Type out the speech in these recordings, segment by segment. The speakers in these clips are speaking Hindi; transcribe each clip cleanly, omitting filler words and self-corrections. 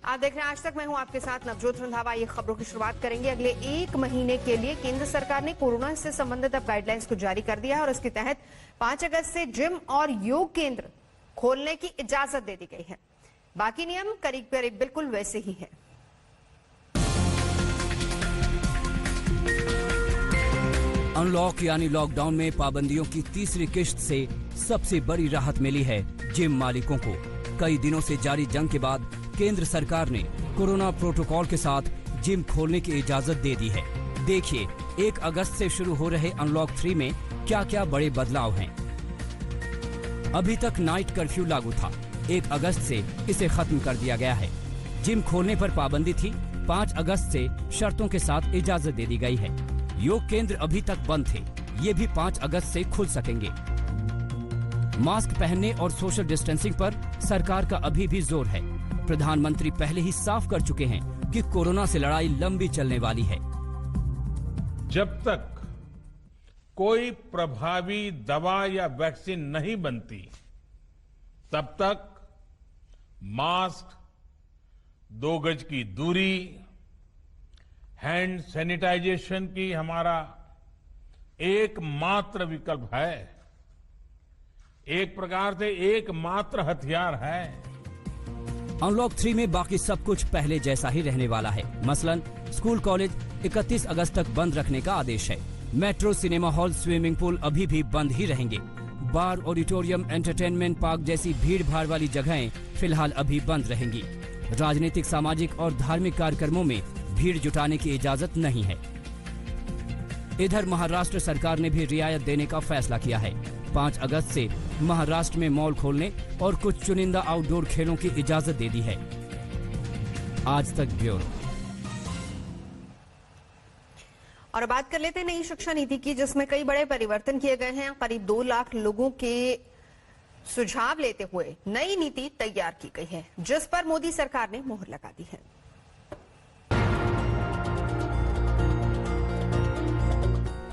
आप देख रहे हैं आज तक, मैं हूं आपके साथ नवजोत रंधावा। ये खबरों की शुरुआत करेंगे। अगले 1 महीने के लिए केंद्र सरकार ने कोरोना से संबंधित अब गाइडलाइंस को जारी कर दिया है और इसके तहत 5 अगस्त से जिम और योग केंद्र खोलने की इजाजत दे दी गई है। बाकी नियम करीब करीब बिल्कुल वैसे ही है। अनलॉक यानी लॉकडाउन में पाबंदियों की तीसरी किश्त से सबसे बड़ी राहत मिली है जिम मालिकों को। कई दिनों से जारी जंग के बाद केंद्र सरकार ने कोरोना प्रोटोकॉल के साथ जिम खोलने की इजाजत दे दी है। देखिए 1 अगस्त से शुरू हो रहे अनलॉक 3 में क्या क्या बड़े बदलाव हैं। अभी तक नाइट कर्फ्यू लागू था, 1 अगस्त से इसे खत्म कर दिया गया है। जिम खोलने पर पाबंदी थी, 5 अगस्त से शर्तों के साथ इजाजत दे दी गई है। योग केंद्र अभी तक बंद थे, ये भी 5 अगस्त से खुल सकेंगे। मास्क पहनने और सोशल डिस्टेंसिंग पर सरकार का अभी भी जोर है। प्रधानमंत्री पहले ही साफ कर चुके हैं कि कोरोना से लड़ाई लंबी चलने वाली है। जब तक कोई प्रभावी दवा या वैक्सीन नहीं बनती, तब तक मास्क, 2 गज की दूरी, हैंड सैनिटाइजेशन की हमारा एकमात्र विकल्प है, एक प्रकार से एकमात्र हथियार है। अनलॉक 3 में बाकी सब कुछ पहले जैसा ही रहने वाला है। मसलन स्कूल कॉलेज 31 अगस्त तक बंद रखने का आदेश है। Metro, cinema hall, swimming pool अभी भी बंद ही रहेंगे। बार, ऑडिटोरियम, एंटरटेनमेंट पार्क जैसी भीड़ भाड़ वाली जगहें फिलहाल अभी बंद रहेंगी। राजनीतिक, सामाजिक और धार्मिक कार्यक्रमों में भीड़ जुटाने की इजाजत नहीं है। इधर महाराष्ट्र सरकार ने भी रियायत देने का फैसला किया है। 5 अगस्त से महाराष्ट्र में मॉल खोलने और कुछ चुनिंदा आउटडोर खेलों की इजाजत दे दी है। आज तक ब्यूरो। और बात कर लेते हैं नई शिक्षा नीति की, जिसमें कई बड़े परिवर्तन किए गए हैं। करीब 2 लाख लोगों के सुझाव लेते हुए नई नीति तैयार की गई है, जिस पर मोदी सरकार ने मोहर लगा दी है।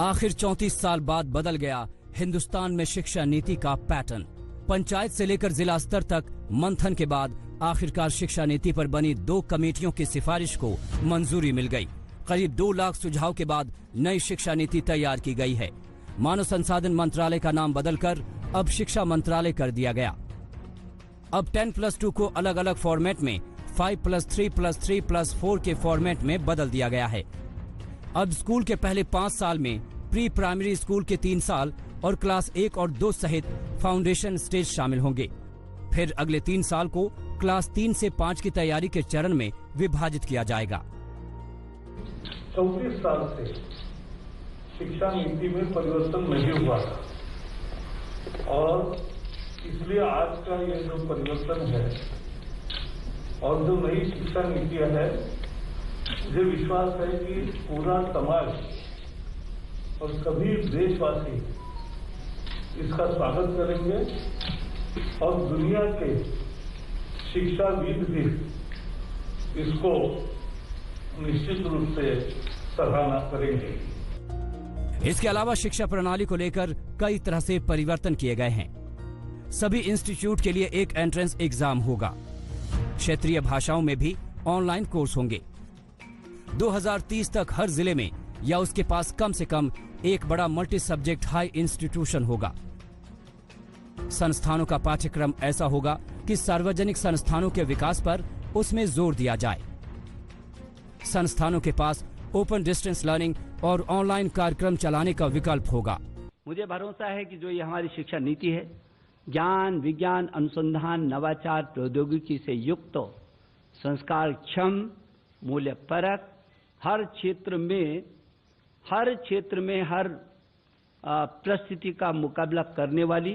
आखिर 34 साल बाद बदल गया हिंदुस्तान में शिक्षा नीति का पैटर्न। पंचायत से लेकर जिला स्तर तक मंथन के बाद आखिरकार शिक्षा नीति पर बनी 2 कमेटियों की सिफारिश को मंजूरी मिल गई। करीब 2 लाख सुझाव के बाद नई शिक्षा नीति तैयार की गई है। मानव संसाधन मंत्रालय का नाम बदलकर अब शिक्षा मंत्रालय कर दिया गया। अब 10+2 को अलग अलग फॉर्मेट में 5+3+3+4 के फॉर्मेट में बदल दिया गया है। अब स्कूल के पहले 5 साल में प्री प्राइमरी स्कूल के 3 साल और क्लास 1 और 2 सहित फाउंडेशन स्टेज शामिल होंगे। फिर अगले 3 साल को क्लास 3 से 5 की तैयारी के चरण में विभाजित किया जाएगा। 34 साल से शिक्षा नीति में परिवर्तन नहीं हुआ था और इसलिए आज का ये जो परिवर्तन है और जो नई शिक्षा नीति है, मुझे विश्वास है कि पूरा समाज और सभी देशवासी इसका स्वागत करेंगे और दुनिया के शिक्षाविद भी इसको निश्चित रूप से सराहना करेंगे। इसके अलावा शिक्षा प्रणाली को लेकर कई तरह से परिवर्तन किए गए हैं। सभी इंस्टीट्यूट के लिए एक एंट्रेंस एग्जाम होगा। क्षेत्रीय भाषाओं में भी ऑनलाइन कोर्स होंगे। 2030 तक हर जिले में या उसके पास कम से कम एक बड़ा मल्टी सब्जेक्ट हाई इंस्टीट्यूशन होगा। संस्थानों का पाठ्यक्रम ऐसा होगा कि सार्वजनिक संस्थानों के विकास पर उसमें जोर दिया जाए। संस्थानों के पास ओपन डिस्टेंस लर्निंग और ऑनलाइन कार्यक्रम चलाने का विकल्प होगा। मुझे भरोसा है कि जो ये हमारी शिक्षा नीति है, ज्ञान, विज्ञान, अनुसंधान, नवाचार, प्रौद्योगिकी से युक्त, संस्कार क्षम, मूल्य परक, हर क्षेत्र में हर परिस्थिति का मुकाबला करने वाली,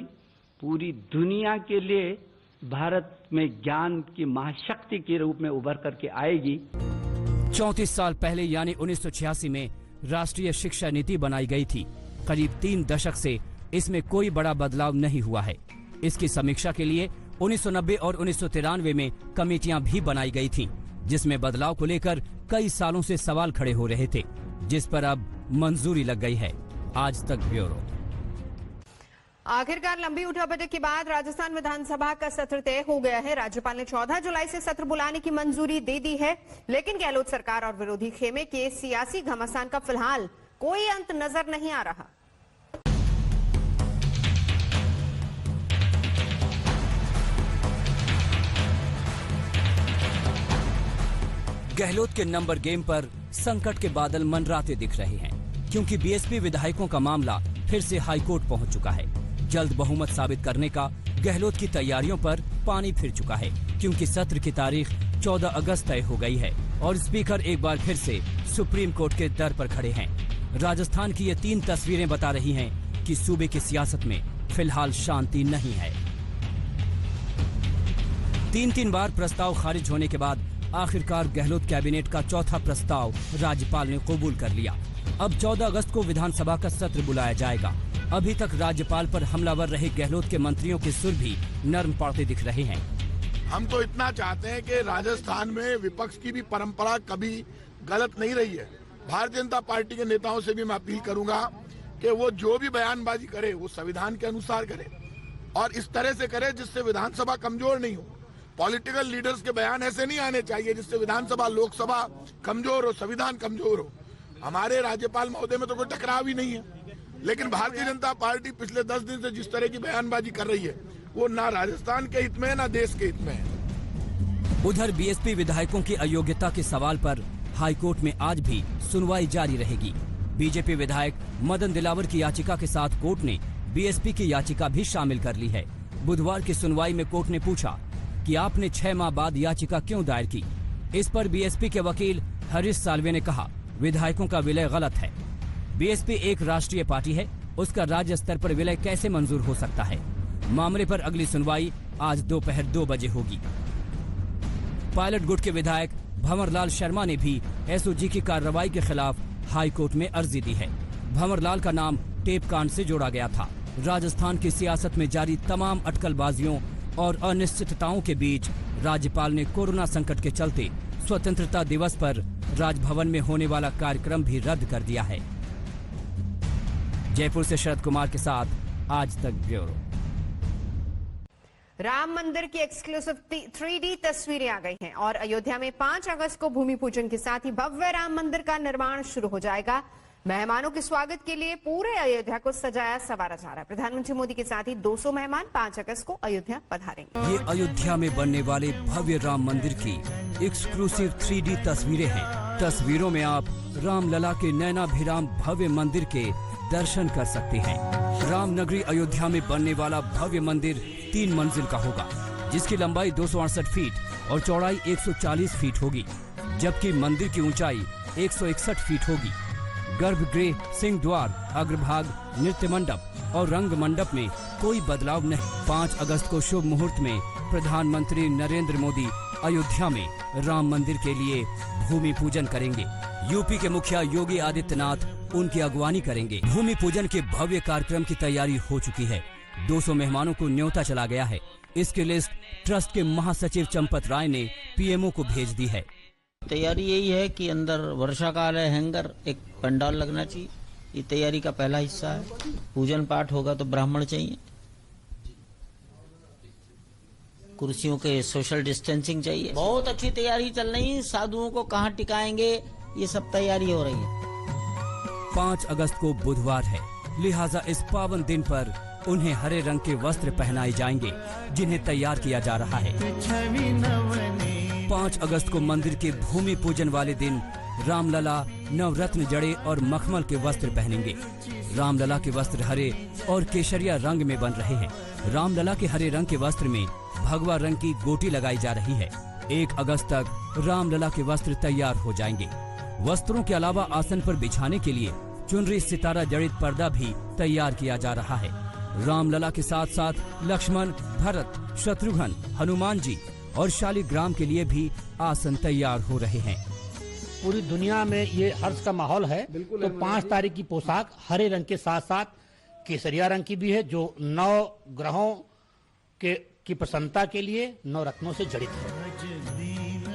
पूरी दुनिया के लिए भारत में ज्ञान की महाशक्ति के रूप में उभर करके आएगी। 34 साल पहले यानी 1986 में राष्ट्रीय शिक्षा नीति बनाई गई थी। करीब 3 दशक से इसमें कोई बड़ा बदलाव नहीं हुआ है। इसकी समीक्षा के लिए 1990 और 1993 में कमेटियां भी बनाई गई थीं, जिसमें बदलाव को लेकर कई सालों से सवाल खड़े हो रहे थे, जिस पर अब मंजूरी लग गई है। आज तक ब्यूरो। आखिरकार लंबी उठापटक के बाद राजस्थान विधानसभा का सत्र तय हो गया है। राज्यपाल ने 14 जुलाई से सत्र बुलाने की मंजूरी दे दी है, लेकिन गहलोत सरकार और विरोधी खेमे के सियासी घमासान का फिलहाल कोई अंत नजर नहीं आ रहा। गहलोत के नंबर गेम पर संकट के बादल मंडराते दिख रहे हैं, क्योंकि बीएसपी विधायकों का मामला फिर से हाईकोर्ट पहुंच चुका है। जल्द बहुमत साबित करने का गहलोत की तैयारियों पर पानी फिर चुका है, क्योंकि सत्र की तारीख 14 अगस्त तय हो गई है और स्पीकर एक बार फिर से सुप्रीम कोर्ट के दर पर खड़े हैं। राजस्थान की ये 3 तस्वीरें बता रही हैं कि सूबे की सियासत में फिलहाल शांति नहीं है। 3 बार प्रस्ताव खारिज होने के बाद आखिरकार गहलोत कैबिनेट का चौथा प्रस्ताव राज्यपाल ने कबूल कर लिया। अब 14 अगस्त को विधानसभा का सत्र बुलाया जाएगा। अभी तक राज्यपाल पर हमलावर रहे गहलोत के मंत्रियों के सुर भी नरम पड़ते दिख रहे हैं। हम तो इतना चाहते हैं कि राजस्थान में विपक्ष की भी परंपरा कभी गलत नहीं रही है। भारतीय जनता पार्टी के नेताओं से भी मैं अपील करूंगा कि वो जो भी बयानबाजी करे वो संविधान के अनुसार करे और इस तरह से करे जिससे विधानसभा कमजोर नहीं हो। पॉलिटिकल लीडर्स के बयान ऐसे नहीं आने चाहिए जिससे विधानसभा लोकसभा कमजोर हो, संविधान कमजोर हो। हमारे राज्यपाल महोदय में तो कोई टकराव ही नहीं है, लेकिन भारतीय जनता पार्टी पिछले 10 दिन से जिस तरह की बयानबाजी कर रही है वो ना राजस्थान के हित में है ना देश के हित में है। उधर बीएसपी विधायकों की अयोग्यता के सवाल पर हाईकोर्ट में आज भी सुनवाई जारी रहेगी। बीजेपी विधायक मदन दिलावर की याचिका के साथ कोर्ट ने बीएसपी की याचिका भी शामिल कर ली है। बुधवार की सुनवाई में कोर्ट ने पूछा कि आपने 6 माह बाद याचिका क्यों दायर की। इस पर बीएसपी के वकील हरीश साल्वे ने कहा, विधायकों का विलय गलत है। बीएसपी एक राष्ट्रीय पार्टी है, उसका राज्य स्तर पर विलय कैसे मंजूर हो सकता है। मामले पर अगली सुनवाई आज दोपहर 2 बजे होगी। पायलट गुट के विधायक भंवरलाल शर्मा ने भी एसओजी की कार्रवाई के खिलाफ हाईकोर्ट में अर्जी दी है। भंवरलाल का नाम टेप कांड से जोड़ा गया था। राजस्थान की सियासत में जारी तमाम अटकलबाजियों और अनिश्चितताओं के बीच राज्यपाल ने कोरोना संकट के चलते स्वतंत्रता दिवस पर राजभवन में होने वाला कार्यक्रम भी रद्द कर दिया है। जयपुर से शरद कुमार के साथ आज तक ब्यूरो। राम मंदिर की एक्सक्लूसिव 3D तस्वीरें आ गई हैं और अयोध्या में 5 अगस्त को भूमि पूजन के साथ ही भव्य राम मंदिर का निर्माण शुरू हो जाएगा। मेहमानों के स्वागत के लिए पूरे अयोध्या को सजाया संवारा जा रहा है। प्रधानमंत्री मोदी के साथ ही 200 मेहमान 5 अगस्त को अयोध्या पधारेंगे। ये अयोध्या में बनने वाले भव्य राम मंदिर की एक्सक्लूसिव 3D तस्वीरें हैं। तस्वीरों में आप रामलला के नैनाभिराम भव्य मंदिर के दर्शन कर सकते हैं। राम नगरी अयोध्या में बनने वाला भव्य मंदिर 3 मंजिल का होगा, जिसकी लंबाई 268 फीट और चौड़ाई 140 फीट होगी, जबकि मंदिर की ऊंचाई 161 फीट होगी। गर्भगृह, सिंह द्वार, अग्रभाग, नृत्य मंडप और रंग मंडप में कोई बदलाव नहीं। 5 अगस्त को शुभ मुहूर्त में प्रधानमंत्री नरेंद्र मोदी अयोध्या में राम मंदिर के लिए भूमि पूजन करेंगे। यूपी के मुखिया योगी आदित्यनाथ उनकी अगवानी करेंगे। भूमि पूजन के भव्य कार्यक्रम की तैयारी हो चुकी है। 200 मेहमानों को न्योता चला गया है। इसकी लिस्ट ट्रस्ट के महासचिव चंपत राय ने पीएमओ को भेज दी है। तैयारी यही है कि अंदर वर्षा काल है, हैंगर, एक पंडाल लगना चाहिए। ये तैयारी का पहला हिस्सा है। पूजन पाठ होगा तो ब्राह्मण चाहिए, कुर्सियों के सोशल डिस्टेंसिंग चाहिए। बहुत अच्छी तैयारी चल रही है। साधुओं को कहाँ टिकाएंगे, ये सब तैयारी हो रही है। 5 अगस्त को बुधवार है, लिहाजा इस पावन दिन पर उन्हें हरे रंग के वस्त्र पहनाए जाएंगे, जिन्हें तैयार किया जा रहा है। 5 अगस्त को मंदिर के भूमि पूजन वाले दिन रामलला नवरत्न जड़े और मखमल के वस्त्र पहनेंगे। रामलला के वस्त्र हरे और केसरिया रंग में बन रहे हैं। रामलला के हरे रंग के वस्त्र में भगवा रंग की गोटी लगाई जा रही है। 1 अगस्त तक रामलला के वस्त्र तैयार हो जाएंगे। वस्त्रों के अलावा आसन पर बिछाने के लिए चुनरी सितारा जड़ित पर्दा भी तैयार किया जा रहा है। रामलला के साथ साथ लक्ष्मण, भरत, शत्रुघ्न, हनुमान जी और शालिग्राम के लिए भी आसन तैयार हो रहे हैं। पूरी दुनिया में ये हर्ष का माहौल है। तो 5 तारीख की पोशाक हरे रंग के साथ साथ केसरिया रंग की भी है, जो 9 ग्रहों की प्रसन्नता के लिए 9 रत्नों से जड़ित है।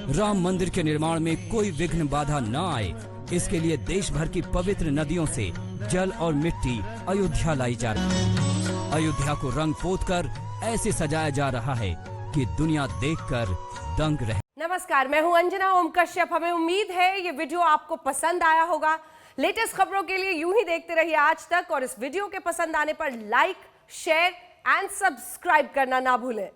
राम मंदिर के निर्माण में कोई विघ्न बाधा न आए, इसके लिए देश भर की पवित्र नदियों से जल और मिट्टी अयोध्या लाई जा रही है। अयोध्या को रंग पोतकर ऐसे सजाया जा रहा है कि दुनिया देखकर दंग रहे। नमस्कार, मैं हूं अंजना ओम कश्यप। हमें उम्मीद है ये वीडियो आपको पसंद आया होगा। लेटेस्ट खबरों के लिए यूं ही देखते रहिए आज तक, और इस वीडियो के पसंद आने पर लाइक, शेयर एंड सब्सक्राइब करना ना भूलें।